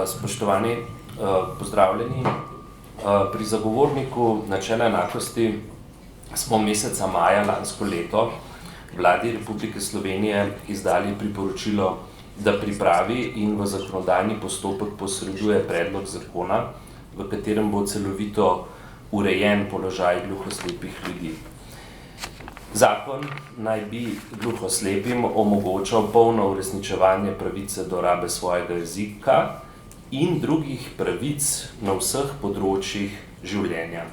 Spoštovani, pozdravljeni. Pri zagovorniku načela enakosti smo meseca maja lansko leto Vladi Republike Slovenije izdali priporočilo, da pripravi in v zakonodajni postopek posreduje predlog zakona, v katerem bo celovito urejen položaj gluhoslepih ljudi. Zakon naj bi gluhoslepim omogočal polno uresničevanje pravice do rabe svojega jezika in drugih pravic na vseh področjih življenja.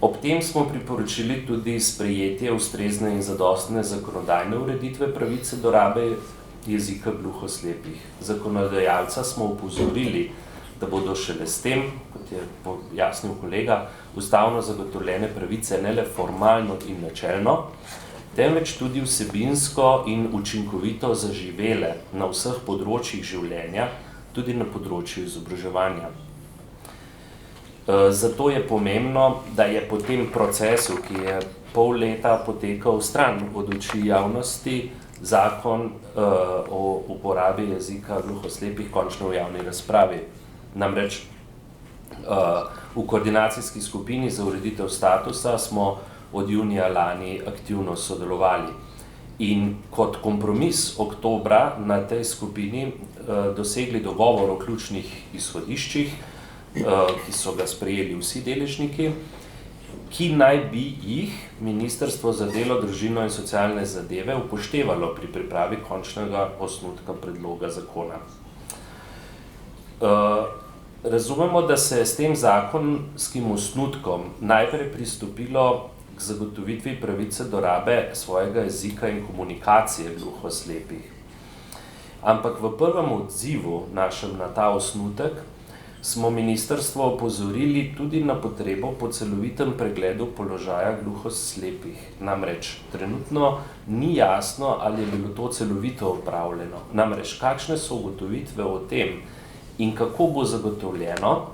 Ob tem smo priporočili tudi sprejetje ustrezne in zadostne zakonodajne ureditve pravice do rabe jezika gluhoslepih. Zakonodajalca smo opozorili, da bodo šele s tem, kot je pojasnil kolega, ustavno zagotovljene pravice ne le formalno in načelno, temveč tudi vsebinsko in učinkovito zaživele na vseh področjih življenja, tudi na področju izobraževanja. Zato je pomembno, da je po tem procesu, ki je pol leta potekal stran od oči javnosti, zakon o uporabi jezika gluhoslepih končno v javni razpravi. Namreč v koordinacijski skupini za ureditev statusa smo od junija lani aktivno sodelovali. In kot kompromis oktobra na tej skupini dosegli dogovor o ključnih izhodiščih, ki so ga sprejeli vsi deležniki, ki naj bi jih Ministrstvo za delo, družino in socialne zadeve upoštevalo pri pripravi končnega osnutka predloga zakona. Razumemo, da se je s tem zakonskim osnutkom najprej pristopilo k zagotovitvi pravice do rabe svojega jezika in komunikacije gluhoslepih. Ampak v prvem odzivu našem na ta osnutek smo ministrstvo opozorili tudi na potrebo po celovitem pregledu položaja gluhoslepih. Namreč trenutno ni jasno, ali je bilo to celovito opravljeno. Namreč kakšne so ugotovitve o tem in kako bo zagotovljeno,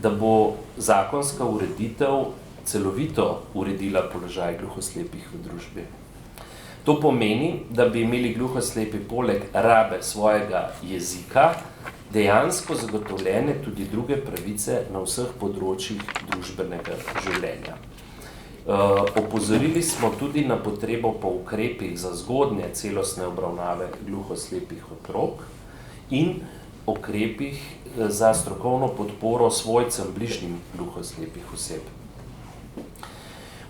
da bo zakonska ureditev celovito uredila položaj gluhoslepih v družbi. To pomeni, da bi imeli gluhoslepi poleg rabe svojega jezika dejansko zagotovljene tudi druge pravice na vseh področjih družbenega življenja. Opozorili smo tudi na potrebo po ukrepih za zgodnje celostne obravnave gluhoslepih otrok in ukrepih za strokovno podporo svojcem bližnjim gluhoslepih oseb.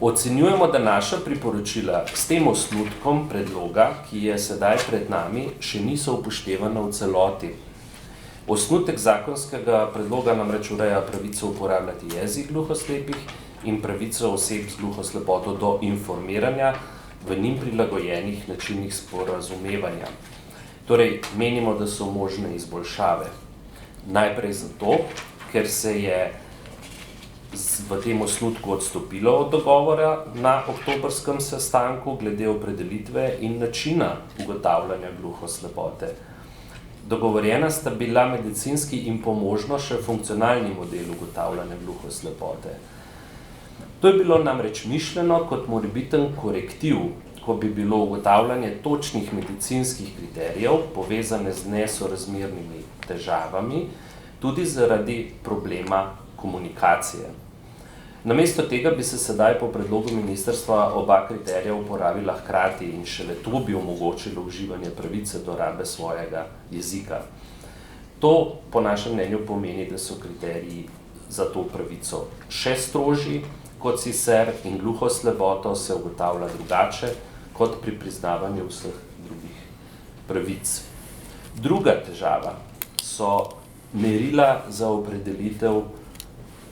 Ocenjujemo, da naša priporočila s tem osnutkom predloga, ki je sedaj pred nami, še niso upoštevana v celoti. Osnutek zakonskega predloga namreč ureja pravico uporabljati jezik gluhoslepih in pravico oseb z gluhoslepoto do informiranja v njim prilagojenih načinih sporazumevanja. Torej, menimo, da so možne izboljšave. Najprej zato, ker se je v tem osnutku odstopilo od dogovora na oktobrskem sestanku glede opredelitve in načina ugotavljanja gluhoslepote. Dogovorjena sta bila medicinski in pomožno še funkcionalni model ugotavljanja gluhoslepote. To je bilo namreč mišljeno kot morebiten korektiv, ko bi bilo ugotavljanje točnih medicinskih kriterijev povezane z nesorazmernimi težavami, tudi zaradi problema komunikacije. Namesto tega bi se sedaj po predlogu ministrstva oba kriterija uporabila hkrati in šele to bi omogočilo uživanje pravice do rabe svojega jezika. To po našem mnenju pomeni, da so kriteriji za to pravico še strožji kot sicer in gluhoslepoto se ugotavlja drugače kot pri priznavanju vseh drugih pravic. Druga težava so merila za opredelitev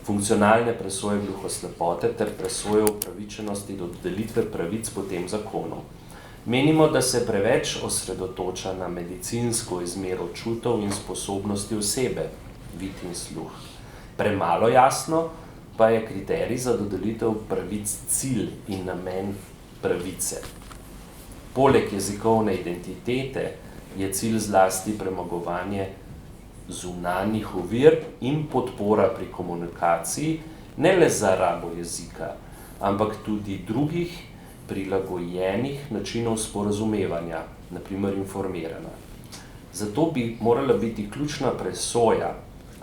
funkcionalne presoje gluhoslepote ter presoje upravičenosti do dodelitve pravic po tem zakonu. Menimo, da se preveč osredotoča na medicinsko izmero čutov in sposobnosti osebe, vid in sluh. Premalo jasno pa je kriterij za dodelitev pravic cilj in namen pravice. Poleg jezikovne identitete je cilj zlasti premagovanje zunanjih ovir in podpora pri komunikaciji, ne le za rabo jezika, ampak tudi drugih prilagojenih načinov sporazumevanja, na primer informiranja. Zato bi morala biti ključna presoja,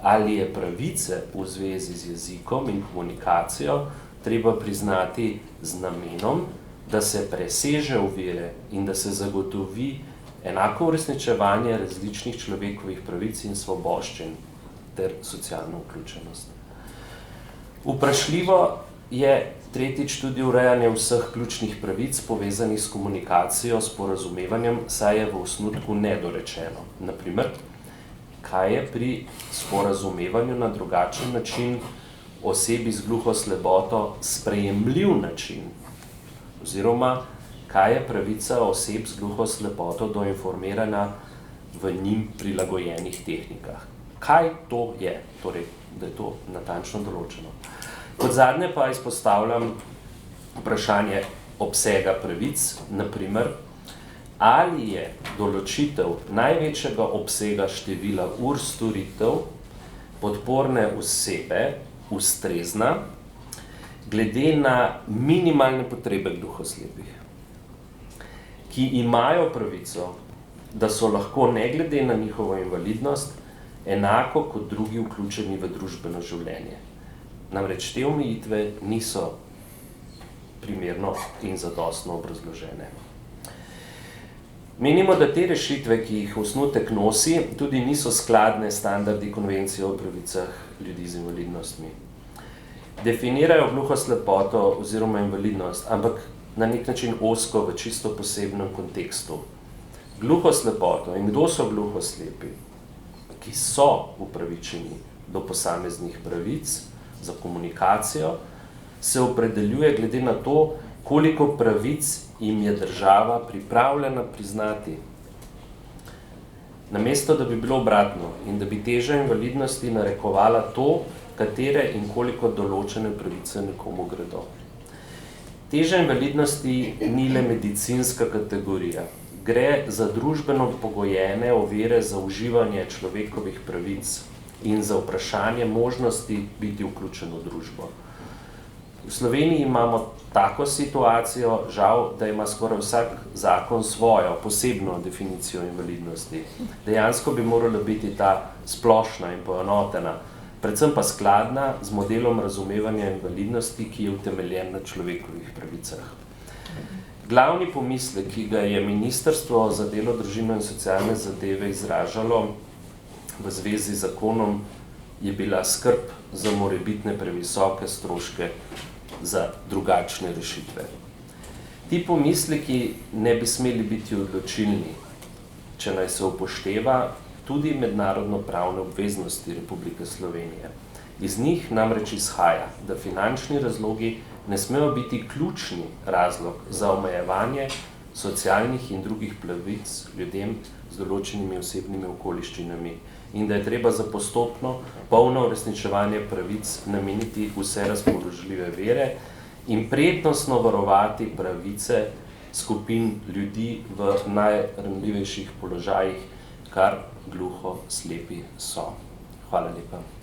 ali je pravice v zvezi z jezikom in komunikacijo treba priznati z namenom, da se preseže ovire in da se zagotovi enako uresničevanje različnih človekovih pravic in svoboščin ter socialno vključenost. Vprašljivo je tretjič tudi urejanje vseh ključnih pravic povezanih s komunikacijo, sporazumevanjem, saj je v osnutku nedorečeno. Na primer, kaj je pri sporazumevanju na drugačen način osebi z gluho-slepoto sprejemljiv način, oziroma kaj je pravica oseb z gluho-slepoto do informiranja v njim prilagojenih tehnikah. Kaj to je? Torej, da je to natančno določeno. Kot zadnje pa izpostavljam vprašanje obsega pravic, na primer, ali je določitev največjega obsega števila ur storitev podporne osebe ustrezna glede na minimalne potrebe gluhoslepih, ki imajo pravico, da so lahko ne glede na njihovo invalidnost enako kot drugi vključeni v družbeno življenje. Namreč te omejitve niso primerno in zadostno obrazložene. Menimo, da te rešitve, ki jih osnutek nosi, tudi niso skladne s standardi konvencije o pravicah ljudi z invalidnostmi. Definirajo gluhoslepoto oziroma invalidnost, ampak na nek način ozko v čisto posebnem kontekstu. Gluhoslepoto in kdo so gluhoslepi, ki so upravičeni do posameznih pravic za komunikacijo, se opredeljuje glede na to, koliko pravic jim je država pripravljena priznati. Namesto, da bi bilo obratno in da bi teža invalidnosti narekovala to, katere in koliko določene pravice nekomu gredo. Teža invalidnosti ni le medicinska kategorija. Gre za družbeno pogojene ovire za uživanje človekovih pravic in za vprašanje možnosti biti vključen v družbo. V Sloveniji imamo tako situacijo, žal, da ima skoraj vsak zakon svojo posebno definicijo invalidnosti. Dejansko bi morala biti ta splošna in poenotena, predvsem pa skladna z modelom razumevanja invalidnosti, ki je utemeljen na človekovih pravicah. Glavni pomislek, ki ga je Ministrstvo za delo, družino in socialne zadeve izražalo v zvezi z zakonom, je bila skrb za morebitne previsoke stroške za drugačne rešitve. Ti pomisleki ne bi smeli biti odločilni, če naj se upošteva tudi mednarodno-pravne obveznosti Republike Slovenije. Iz njih namreč izhaja, da finančni razlogi ne smejo biti ključni razlog za omejevanje socialnih in drugih pravic ljudem z določenimi osebnimi okoliščinami in da je treba za postopno polno uresničevanje pravic nameniti vse razpoložljive vire in prednostno varovati pravice skupin ljudi v najranljivejših položajih, kar gluho slepi so. Hvala lepa.